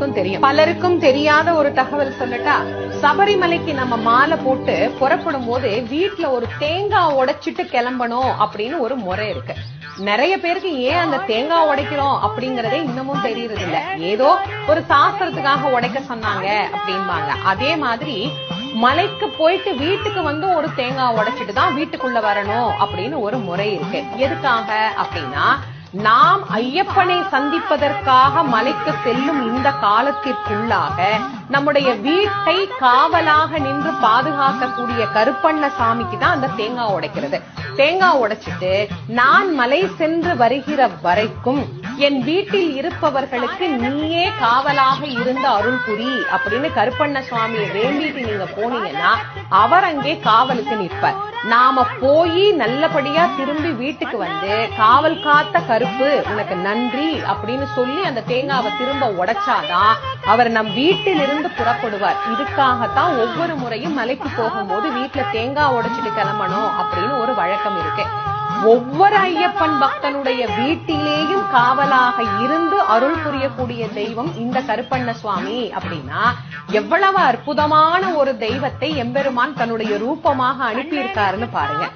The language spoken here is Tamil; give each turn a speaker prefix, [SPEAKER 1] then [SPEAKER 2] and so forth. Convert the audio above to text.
[SPEAKER 1] தெரியும். பலருக்கும் தெரியாத ஒரு தகவல் சொல்லட்டா, சபரிமலைக்கு நம்ம மாலை போட்டு புறப்படும் போது வீட்டுல ஒரு தேங்காய் உடைச்சிட்டு கிளம்பணும் அப்படின்னு ஒரு முறை இருக்கு. நிறைய பேருக்கு ஏன் அந்த தேங்காய் உடைக்கிறோம் அப்படிங்கறதே இன்னமும் தெரியறது இல்ல. ஏதோ ஒரு சாஸ்திரத்துக்காக உடைக்க சொன்னாங்க அப்படின்பாங்க. அதே மாதிரி மலைக்கு போயிட்டு வீட்டுக்கு வந்து ஒரு தேங்காய் உடைச்சிட்டு தான் வீட்டுக்குள்ள வரணும் அப்படின்னு ஒரு முறை இருக்கு. எதுக்காக அப்படின்னா, நாம் ஐயப்பனை சந்திப்பதற்காக மலைக்கு செல்லும் இந்த காலத்திற்குள்ளாக நம்முடைய வீட்டை காவலாக நின்று பாதுகாக்கக்கூடிய கருப்பண்ணசாமிக்கு தான் அந்த தேங்காய் உடைக்கிறது. தேங்காய் உடைச்சிட்டு நான் மலை சென்று வருகிற வரைக்கும் என் வீட்டில் இருப்பவர்களுக்கு நீயே காவலாக இருந்த அருள் புரி அப்படின்னு கருப்பண்ணசுவாமியை வேண்டிட்டு நீங்க போனீங்கன்னா அவர் அங்கே காவலுக்கு நிற்பார். நாம போய் நல்லபடியா திரும்பி வீட்டுக்கு வந்து காவல் காத்த கருப்பு உனக்கு நன்றி அப்படின்னு சொல்லி அந்த தேங்காவை திரும்ப உடைச்சாதான் அவர் நம் வீட்டில் இருந்து புறப்படுவார். இதுக்காகத்தான் ஒவ்வொரு முறையும் மலைக்கு போகும்போது வீட்டுல தேங்காய் உடைச்சிட்டு கிளம்பணும் அப்படின்னு ஒரு வழக்கம் இருக்கு. ஒவ்வொரு ஐயப்பன் பக்தனுடைய வீட்டிலேயும் காவலாக இருந்து அருள் புரியக்கூடிய தெய்வம் இந்த கருப்பண்ணசுவாமி அப்படின்னா எவ்வளவு அற்புதமான ஒரு தெய்வத்தை எம்பெருமான் தன்னுடைய ரூபமாக அனுப்பியிருக்காருன்னு பாருங்க.